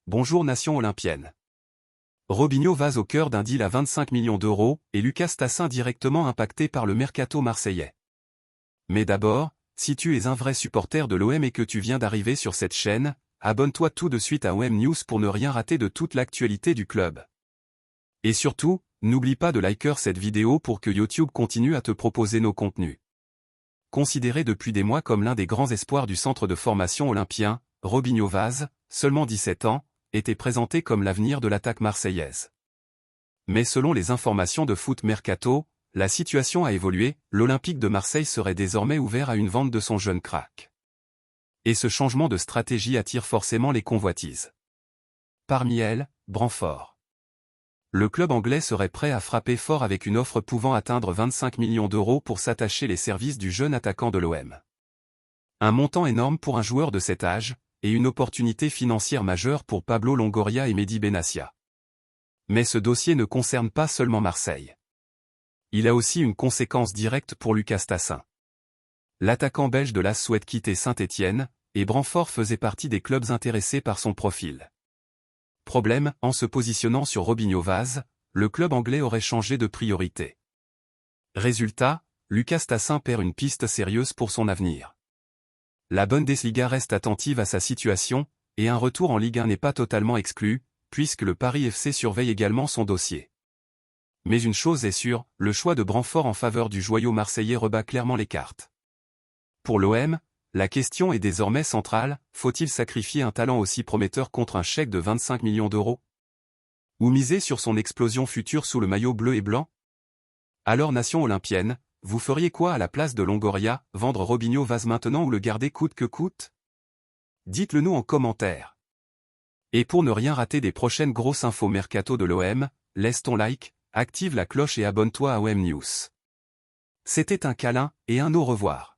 Bonjour nation olympienne. Robinho Vaz au cœur d'un deal à 25 millions d'euros et Lucas Tassin directement impacté par le mercato marseillais. Mais d'abord, si tu es un vrai supporter de l'OM et que tu viens d'arriver sur cette chaîne, abonne-toi tout de suite à OM News pour ne rien rater de toute l'actualité du club. Et surtout, n'oublie pas de liker cette vidéo pour que YouTube continue à te proposer nos contenus. Considéré depuis des mois comme l'un des grands espoirs du centre de formation olympien, Robinho Vaz, seulement 17 ans, était présenté comme l'avenir de l'attaque marseillaise. Mais selon les informations de Foot Mercato, la situation a évolué, l'Olympique de Marseille serait désormais ouvert à une vente de son jeune crack. Et ce changement de stratégie attire forcément les convoitises. Parmi elles, Brentford. Le club anglais serait prêt à frapper fort avec une offre pouvant atteindre 25 millions d'euros pour s'attacher les services du jeune attaquant de l'OM. Un montant énorme pour un joueur de cet âge, et une opportunité financière majeure pour Pablo Longoria et Mehdi Benassia. Mais ce dossier ne concerne pas seulement Marseille. Il a aussi une conséquence directe pour Lucas Tassin. L'attaquant belge de l'AS souhaite quitter Saint-Étienne, et Brentford faisait partie des clubs intéressés par son profil. Problème, en se positionnant sur Robinho Vaz, le club anglais aurait changé de priorité. Résultat, Lucas Tassin perd une piste sérieuse pour son avenir. La Bundesliga reste attentive à sa situation, et un retour en Ligue 1 n'est pas totalement exclu, puisque le Paris FC surveille également son dossier. Mais une chose est sûre, le choix de Brentford en faveur du joyau marseillais rebat clairement les cartes. Pour l'OM, la question est désormais centrale, faut-il sacrifier un talent aussi prometteur contre un chèque de 25 millions d'euros? Ou miser sur son explosion future sous le maillot bleu et blanc? Alors nation olympienne, vous feriez quoi à la place de Longoria, vendre Robinho Vaz maintenant ou le garder coûte que coûte? Dites-le nous en commentaire. Et pour ne rien rater des prochaines grosses infos mercato de l'OM, laisse ton like, active la cloche et abonne-toi à OM News. C'était un câlin, et un au revoir.